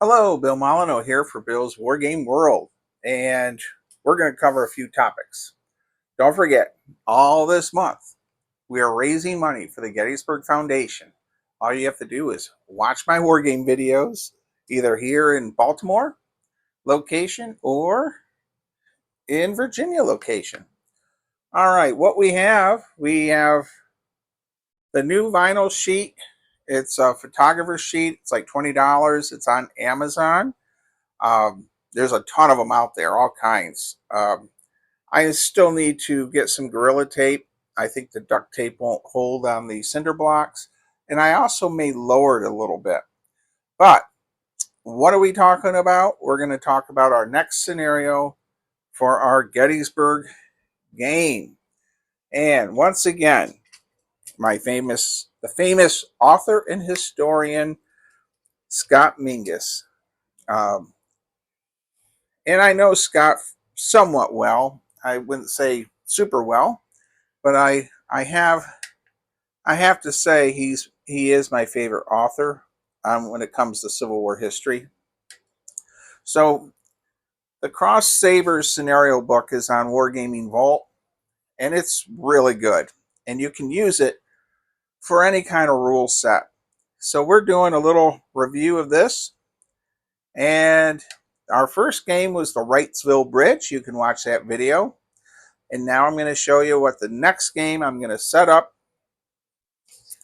Hello, Bill Molyneux here for Bill's Wargame World, and we're going to cover a few topics. Don't forget, all this month we are raising money for the Gettysburg Foundation. All you have to do is watch my Wargame videos, either here in Baltimore location or in Virginia location. All right, what we have the new vinyl sheet. It's a photographer sheet. It's like $20. It's on Amazon. There's a ton of them out there, all kinds. I still need to get some Gorilla Tape. I think the duct tape won't hold on the cinder blocks. And I also may lower it a little bit. But what are we talking about? We're going to talk about our next scenario for our Gettysburg game. And once again, the famous author and historian, Scott Mingus. Um, and I know Scott somewhat well. I wouldn't say super well, but I have to say he is my favorite author when it comes to Civil War history. So the Cross Sabers scenario book is on Wargaming Vault, and it's really good, and you can use it for any kind of rule set. So we're doing a little review of this, and our first game was the Wrightsville Bridge. You can watch that video. And now I'm going to show you what the next game I'm going to set up.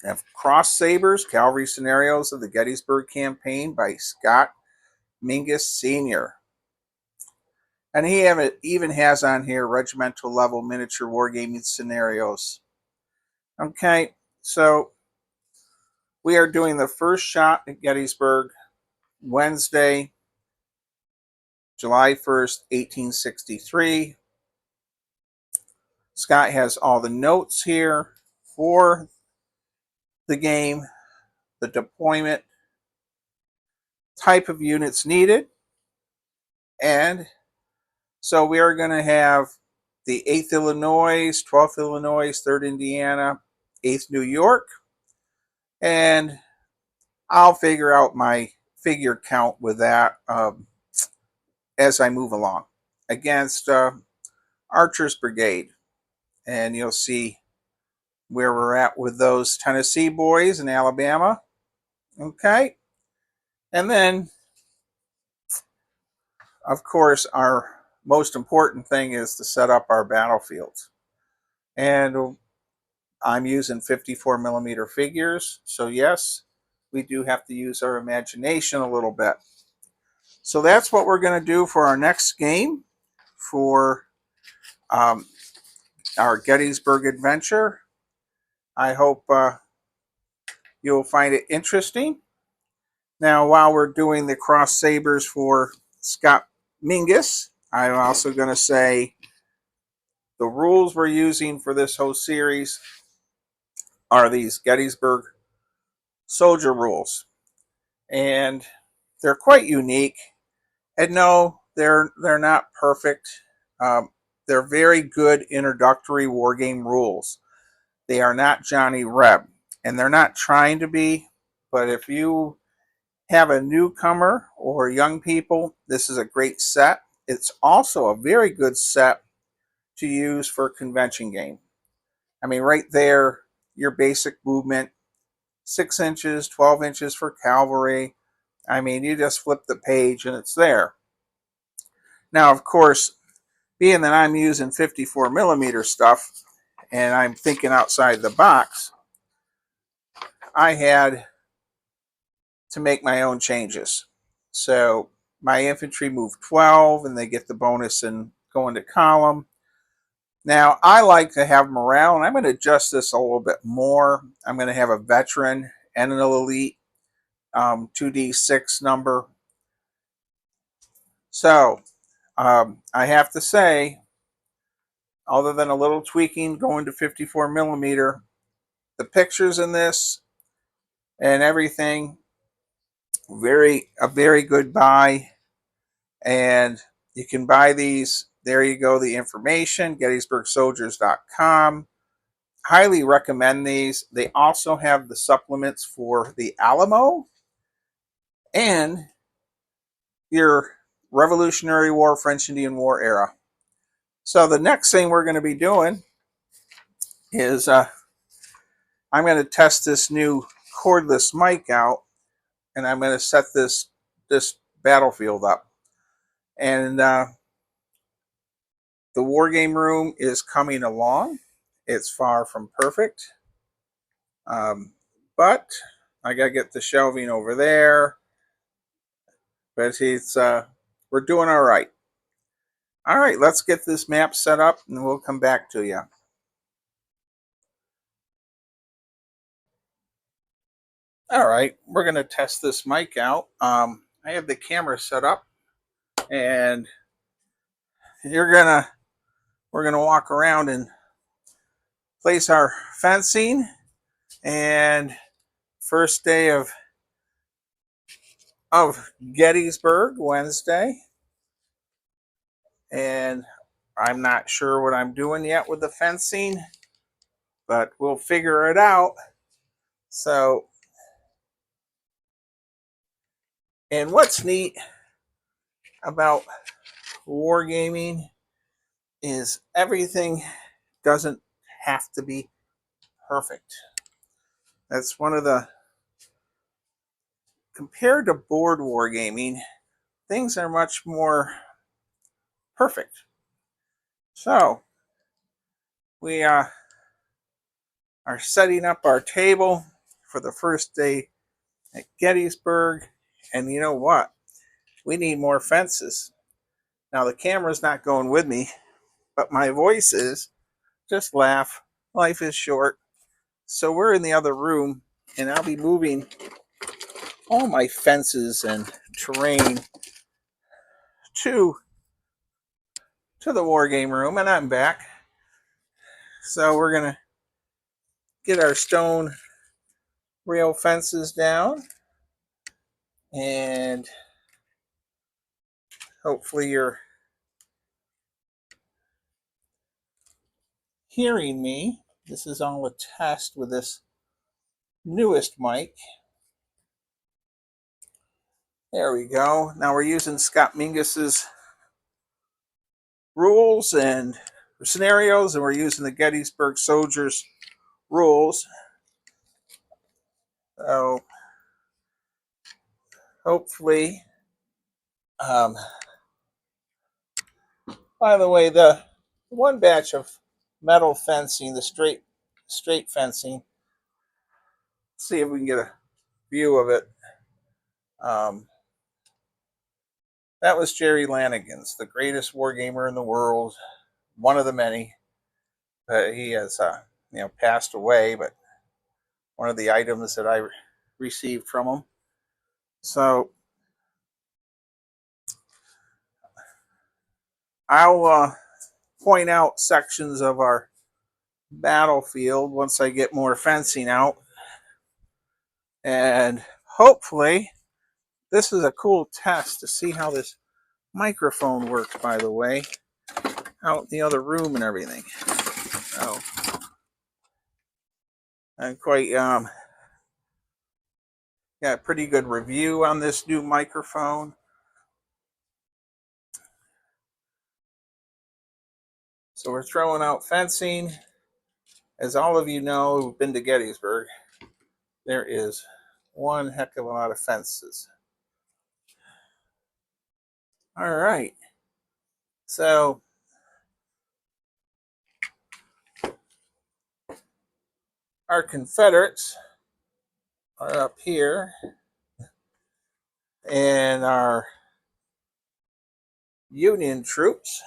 I have Cross Sabers, Cavalry Scenarios of the Gettysburg Campaign by Scott Mingus Sr. And he even has on here regimental level miniature wargaming scenarios. Okay, so we are doing the first shot at Gettysburg Wednesday, July 1st, 1863. Scott has all the notes here for the game, the deployment, type of units needed, and so we are going to have the 8th Illinois, 12th Illinois, 3rd Indiana, 8th New York, and I'll figure out my figure count with that as I move along against Archer's Brigade, and you'll see where we're at with those Tennessee boys in Alabama. Okay, and then of course our most important thing is to set up our battlefields, and I'm using 54 millimeter figures, so yes, we do have to use our imagination a little bit. So that's what we're going to do for our next game for um, our Gettysburg adventure. I hope you'll find it interesting. Now, while we're doing the Cross Sabers for Scott Mingus, I'm also going to say the rules we're using for this whole series are these Gettysburg soldier rules, and they're quite unique. And no, they're not perfect. They're very good introductory wargame rules. They are not Johnny Reb, and they're not trying to be. But if you have a newcomer or young people, this is a great set. It's also a very good set to use for a convention game. I mean, right there, your basic movement, 6 inches, 12 inches for cavalry. I mean, you just flip the page and it's there. Now, of course, being that I'm using 54 millimeter stuff and I'm thinking outside the box, I had to make my own changes. So my infantry moved 12 and they get the bonus and go into column. Now, I like to have morale, and I'm going to adjust this a little bit more. I'm going to have a veteran and an elite 2d6 number. So I have to say, other than a little tweaking going to 54 millimeter, the pictures in this and everything, a very good buy. And you can buy these. There you go, the information, gettysburgsoldiers.com. Highly recommend these. They also have the supplements for the Alamo and your Revolutionary War, French Indian War era. So the next thing we're going to be doing is I'm going to test this new cordless mic out, and I'm going to set this battlefield up. And the war game room is coming along. It's far from perfect, but I got to get the shelving over there. But it's we're doing all right. All right, let's get this map set up, and we'll come back to you. All right, we're going to test this mic out. I have the camera set up, and we're gonna walk around and place our fencing. And first day of Gettysburg, Wednesday, and I'm not sure what I'm doing yet with the fencing, but we'll figure it out. So, and what's neat about wargaming is everything doesn't have to be perfect. That's one of the, compared to board wargaming, things are much more perfect. So we are setting up our table for the first day at Gettysburg, and you know what? We need more fences. Now the camera's not going with me, but my voice is. Just laugh. Life is short. So we're in the other room, and I'll be moving all my fences and terrain to the war game room, and I'm back. So we're gonna get our stone rail fences down, and hopefully you're hearing me. This is all a test with this newest mic. There we go. Now we're using Scott Mingus's rules and scenarios, and we're using the Gettysburg Soldiers rules. So hopefully, by the way, the one batch of metal fencing, the straight fencing, let's see if we can get a view of it. That was Jerry Lanigan's, the greatest wargamer in the world, one of the many. He has passed away, but one of the items that I received from him. So I'll point out sections of our battlefield once I get more fencing out. And hopefully, this is a cool test to see how this microphone works, by the way, out in the other room and everything. So I'm quite got a pretty good review on this new microphone. So we're throwing out fencing. As all of you know who've been to Gettysburg, there is one heck of a lot of fences. All right. So our Confederates are up here, and our Union troops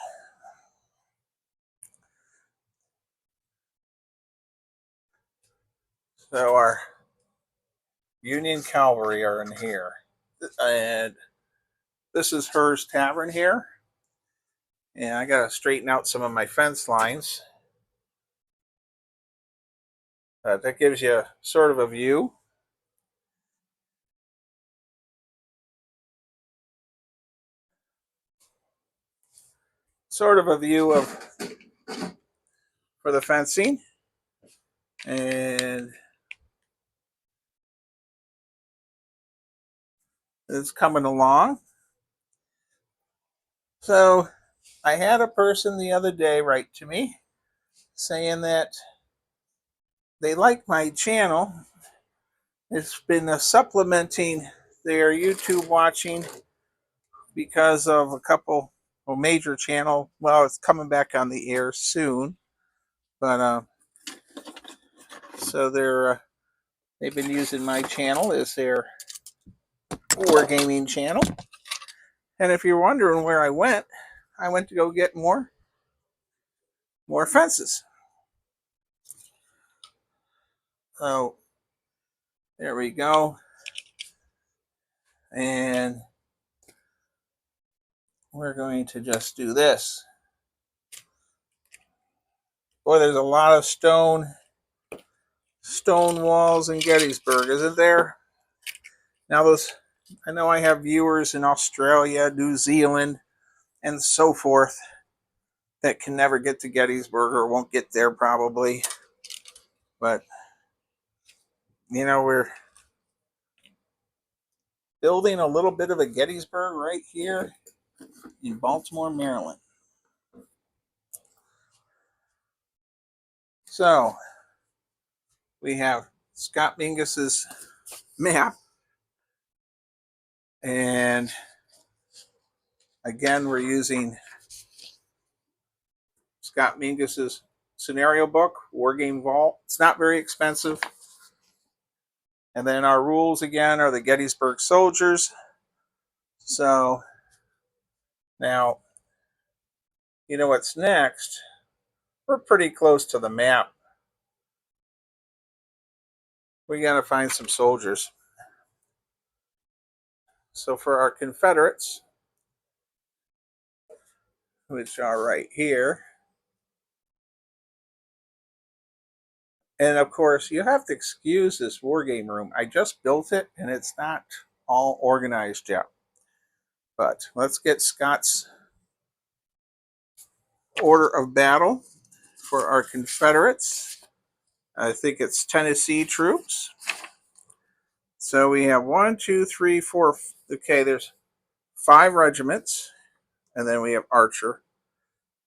so our Union cavalry are in here. And this is Hers Tavern here. And I got to straighten out some of my fence lines. That gives you sort of a view. Sort of a view of for the fencing. And it's coming along. So I had a person the other day write to me saying that they like my channel. It's been supplementing their YouTube watching because of a couple major channel. Well, it's coming back on the air soon, but so they've been using my channel as their wargaming channel. And if you're wondering where I went to go get more fences. So there we go. And we're going to just do this. Boy, there's a lot of stone walls in Gettysburg, isn't there? Now I know I have viewers in Australia, New Zealand, and so forth that can never get to Gettysburg or won't get there probably. But we're building a little bit of a Gettysburg right here in Baltimore, Maryland. So we have Scott Mingus's map, and again we're using Scott Mingus's scenario book, Wargame Vault. It's not very expensive. And then our rules again are the Gettysburg soldiers. So now, you know what's next? We're pretty close to the map. We got to find some soldiers. So for our Confederates, which are right here, and of course, you have to excuse this wargame room. I just built it, and it's not all organized yet. But let's get Scott's order of battle for our Confederates. I think it's Tennessee troops. So we have 1, 2, 3, 4. Okay, there's 5 regiments, and then we have Archer.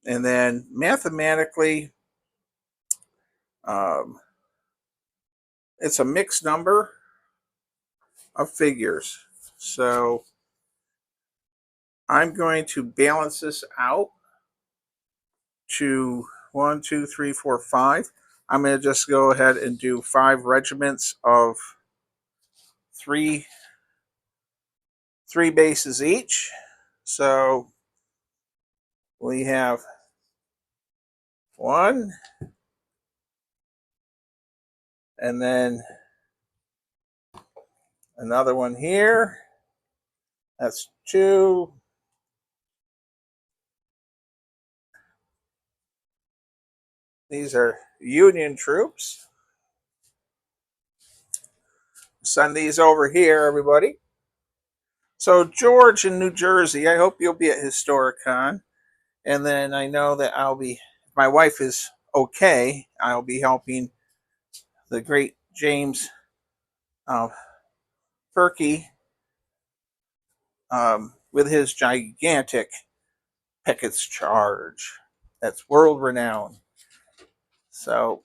And then mathematically, it's a mixed number of figures. So I'm going to balance this out to 1, 2, 3, 4, 5. I'm going to just go ahead and do 5 regiments of three bases each. So we have 1, and then another one here. That's 2. These are Union troops. Send these over here, everybody. So George in New Jersey, I hope you'll be at Historicon. And then I know that if my wife is okay, I'll be helping the great James Perky with his gigantic Pickett's Charge. That's world renowned. So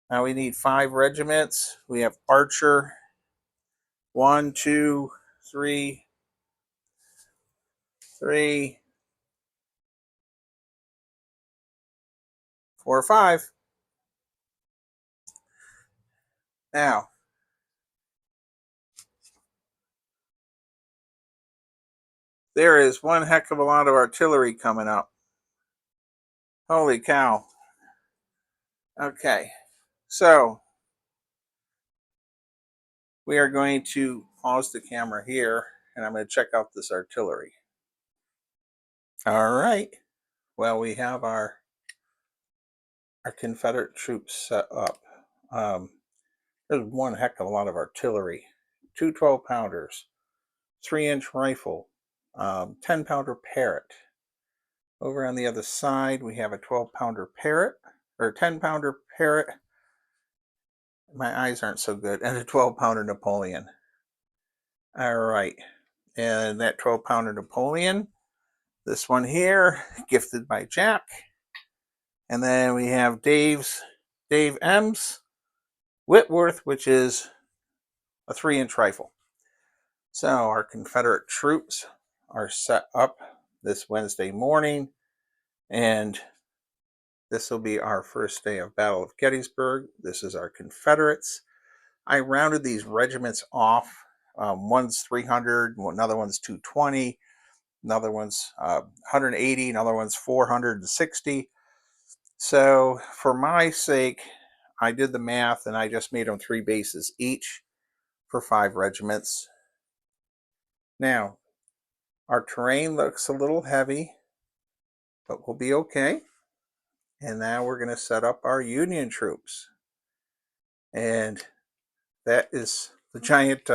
now we need 5 regiments. We have Archer. 1, 2, 3, 4, 5. Now, there is one heck of a lot of artillery coming up. Holy cow. Okay, so we are going to pause the camera here, and I'm going to check out this artillery. All right. Well, we have our Confederate troops set up. There's one heck of a lot of artillery. 2 12-pounders, 3-inch rifle, 10-pounder Parrott. Over on the other side, we have a 12-pounder Parrott, or 10-pounder Parrott. My eyes aren't so good. And a 12-pounder Napoleon. All right. and that 12-pounder Napoleon. This one here, gifted by Jack. And then we have Dave M's Whitworth, which is a 3-inch rifle. So our Confederate troops are set up this Wednesday morning, and this will be our first day of Battle of Gettysburg. This is our Confederates. I rounded these regiments off. One's 300, another one's 220, another one's 180, another one's 460. So for my sake, I did the math and I just made them 3 bases each for 5 regiments. Now, our terrain looks a little heavy, but we'll be okay. And now we're going to set up our Union troops. And that is the giant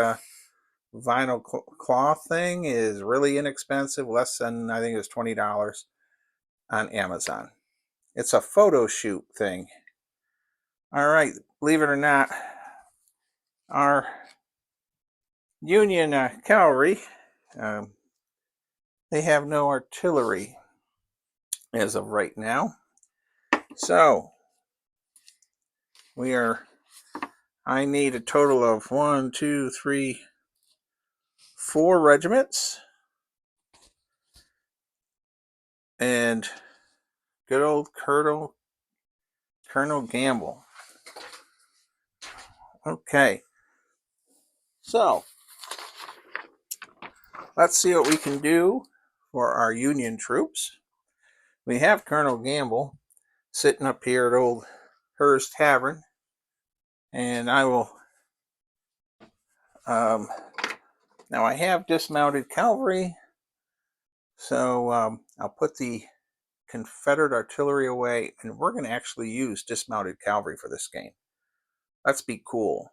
vinyl cloth thing is really inexpensive, less than, I think it was $20 on Amazon. It's a photo shoot thing. All right, believe it or not, our Union cavalry, they have no artillery as of right now. So I need a total of 1, 2, 3, 4 regiments. And good old Colonel Gamble. Okay. So let's see what we can do for our Union troops. We have Colonel Gamble sitting up here at old Hers Tavern, and I will now I have dismounted cavalry, so I'll put the Confederate artillery away, and we're going to actually use dismounted cavalry for this game. Let's be cool.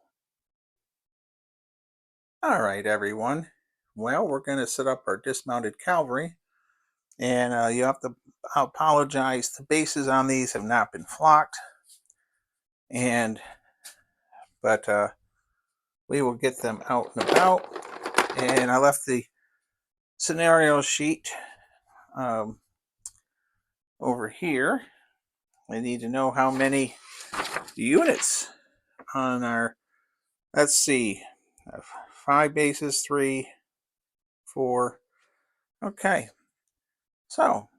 All right, everyone. Well, we're going to set up our dismounted cavalry, and you have to apologize. The bases on these have not been flocked, but we will get them out and about. And I left the scenario sheet over here. I need to know how many units on our, let's see, 5 bases, 3, 4. Okay, so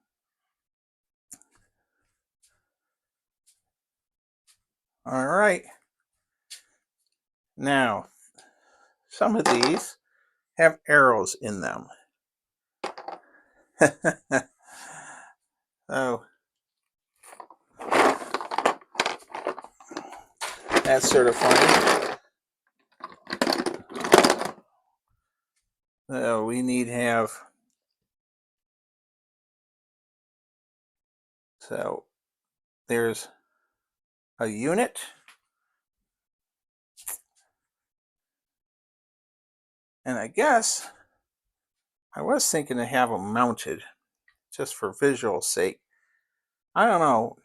all right. Now, some of these have arrows in them. So that's sort of funny. So we need to have, so there's a unit. And I guess I was thinking to have them mounted just for visual sake. I don't know,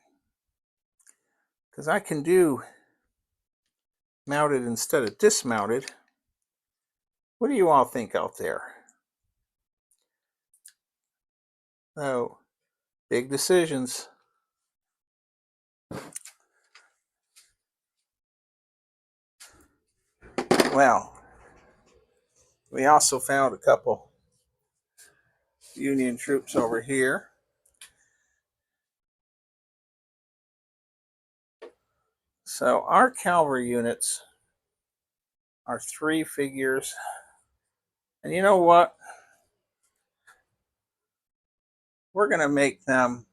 because I can do mounted instead of dismounted. What do you all think out there? Oh, big decisions. Well, we also found a couple Union troops over here. So our cavalry units are 3 figures. And you know what? We're going to make them,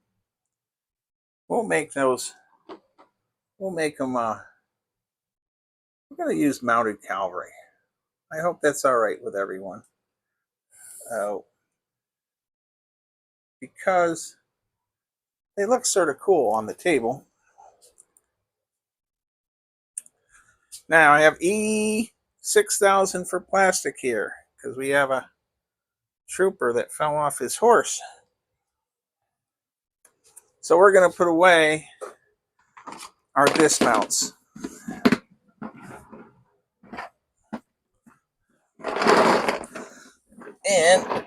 we'll make them, we're going to use mounted cavalry. I hope that's all right with everyone. Because they look sort of cool on the table. Now I have E6000 for plastic here, because we have a trooper that fell off his horse. So we're going to put away our dismounts. And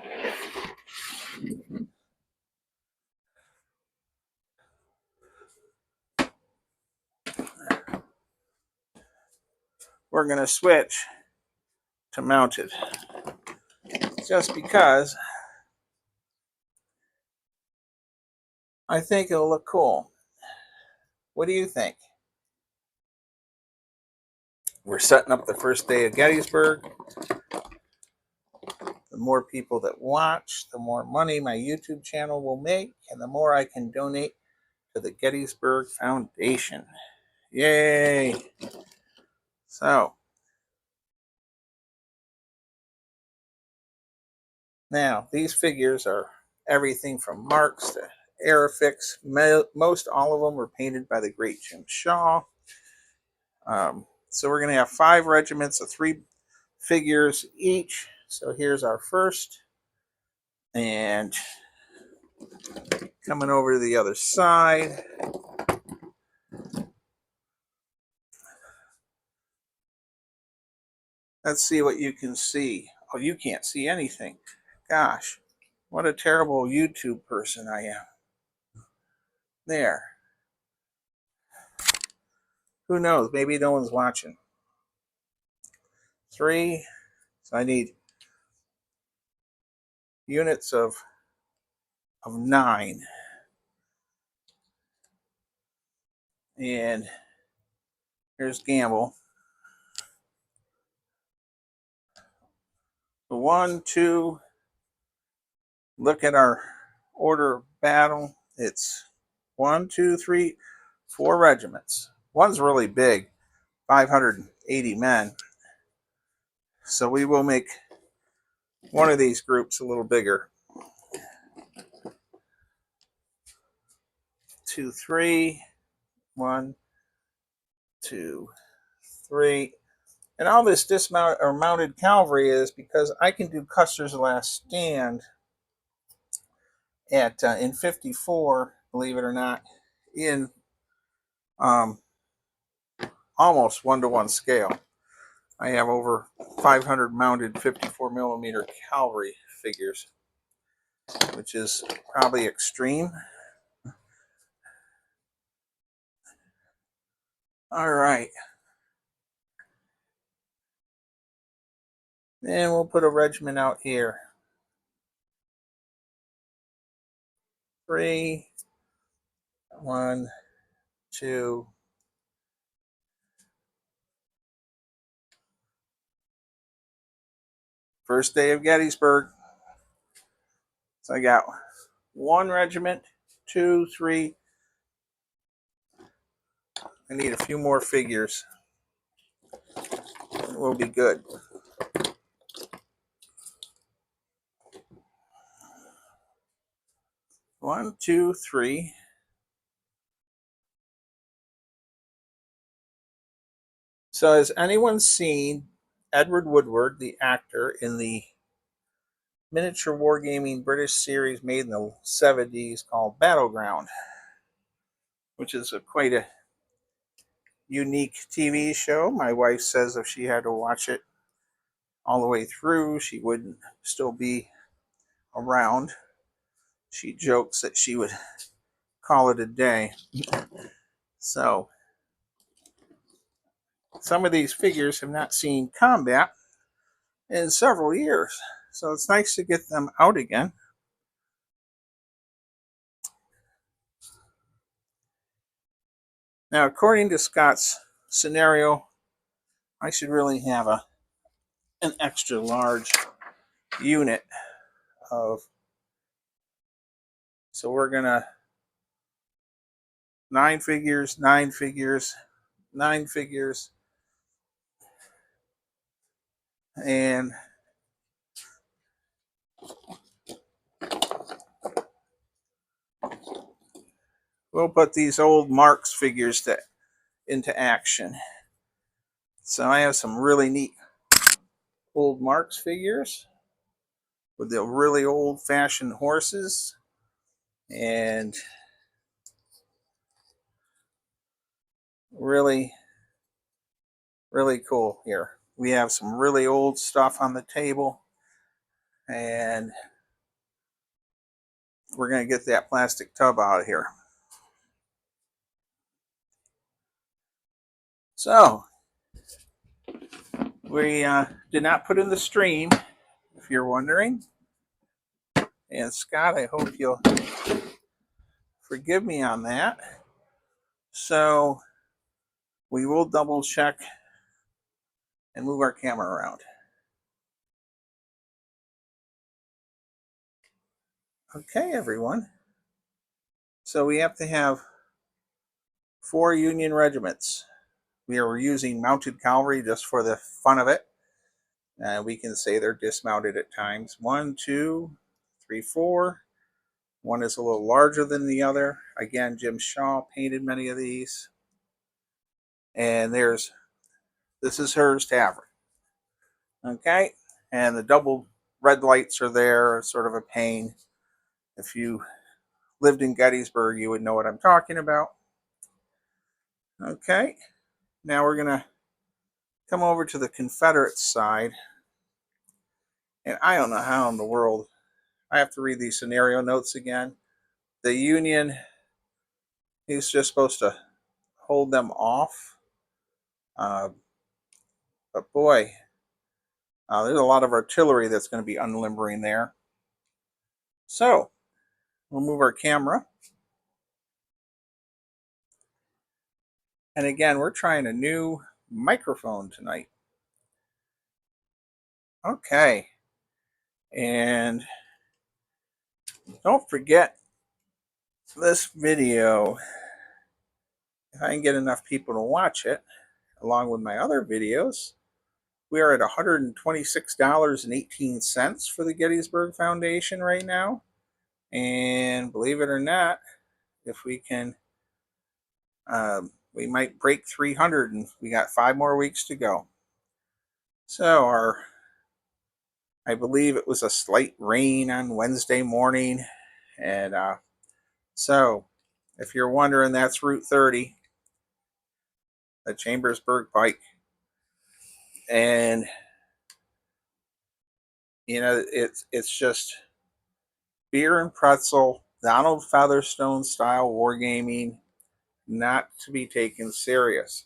we're going to switch to mounted just because I think it'll look cool. What do you think? We're setting up the first day of Gettysburg. The more people that watch, the more money my YouTube channel will make, and the more I can donate to the Gettysburg Foundation. Yay! So, now these figures are everything from Marks to Airfix. Most all of them were painted by the great Jim Shaw. So we're going to have 5 regiments of 3 figures each. So here's our first. And coming over to the other side. Let's see what you can see. Oh, you can't see anything. Gosh, what a terrible YouTube person I am. There. Who knows? Maybe no one's watching. 3. So I need units of 9. And here's Gamble. 1, 2. Look at our order of battle. It's 1, 2, 3, 4 regiments. One's really big, 580 men. So we will make one of these groups a little bigger. 2, 3. 1, 2, 3. And all this dismount or mounted cavalry is because I can do Custer's Last Stand at in 54, believe it or not, in almost 1-to-1 scale. I have over 500 mounted 54 millimeter cavalry figures, which is probably extreme. All right. And we'll put a regiment out here. 3, 1, 2. First day of Gettysburg. So I got 1 regiment, 2, 3. I need a few more figures. It will be good. 1, 2, 3. So has anyone seen Edward Woodward, the actor, in the miniature wargaming British series made in the 70s called Battleground, which is quite a unique TV show? My wife says if she had to watch it all the way through, she wouldn't still be around. She jokes that she would call it a day. So some of these figures have not seen combat in several years. So it's nice to get them out again. Now, according to Scott's scenario, I should really have an extra large unit of, so we're gonna 9 figures, 9 figures, 9 figures, and we'll put these old Marks figures into action. So I have some really neat old Marks figures with the really old-fashioned horses, and really, really cool here. We have some really old stuff on the table, And we're going to get that plastic tub out of here. So we did not put in the stream, if you're wondering. And Scott, I hope you'll forgive me on that. So we will double check and move our camera around. Okay, everyone. So we have to have 4 Union regiments. We are using mounted cavalry just for the fun of it. We can say they're dismounted at times. 1, 2, 3, 4. One is a little larger than the other. Again, Jim Shaw painted many of these. And this is Hers Tavern. Okay, and the double red lights are there, sort of a pain. If you lived in Gettysburg, you would know what I'm talking about. Okay, now we're going to come over to the Confederate side. And I don't know how in the world, I have to read these scenario notes again. The Union, he's just supposed to hold them off. But boy, there's a lot of artillery that's going to be unlimbering there. So we'll move our camera. And again, we're trying a new microphone tonight. Okay. And don't forget this video, if I can get enough people to watch it, along with my other videos, we are at $126.18 for the Gettysburg Foundation right now. And believe it or not, if we can, we might break 300, and we got 5 more weeks to go. So I believe it was a slight rain on Wednesday morning. And so if you're wondering, that's Route 30, the Chambersburg Pike. And you know, it's just beer and pretzel, Donald Featherstone style wargaming, not to be taken serious.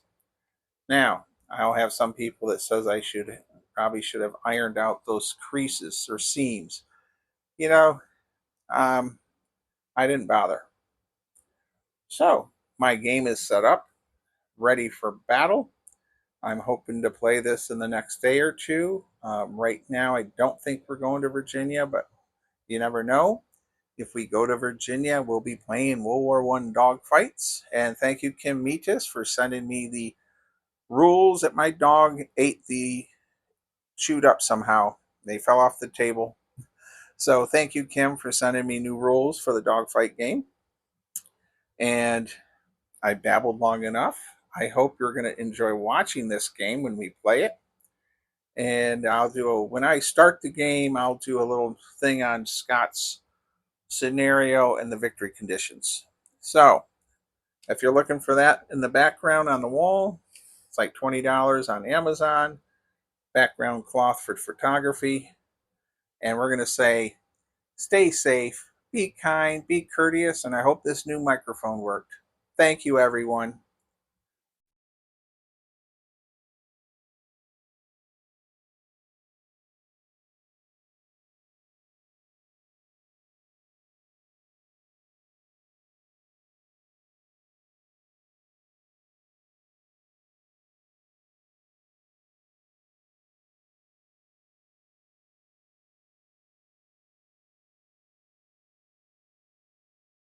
Now, I'll have some people that says I probably should have ironed out those creases or seams. You know, I didn't bother. So my game is set up, ready for battle. I'm hoping to play this in the next day or two. Right now, I don't think we're going to Virginia, but you never know. If we go to Virginia, we'll be playing World War I dogfights. And thank you, Kim Metis, for sending me the rules that my dog chewed up somehow. They fell off the table. So thank you, Kim, for sending me new rules for the dogfight game. And I babbled long enough. I hope you're going to enjoy watching this game when we play it. And when I start the game, I'll do a little thing on Scott's scenario and the victory conditions. So if you're looking for that in the background on the wall, it's like $20 on Amazon. Background cloth for photography. And we're going to say, stay safe, be kind, be courteous, and I hope this new microphone worked. Thank you, everyone.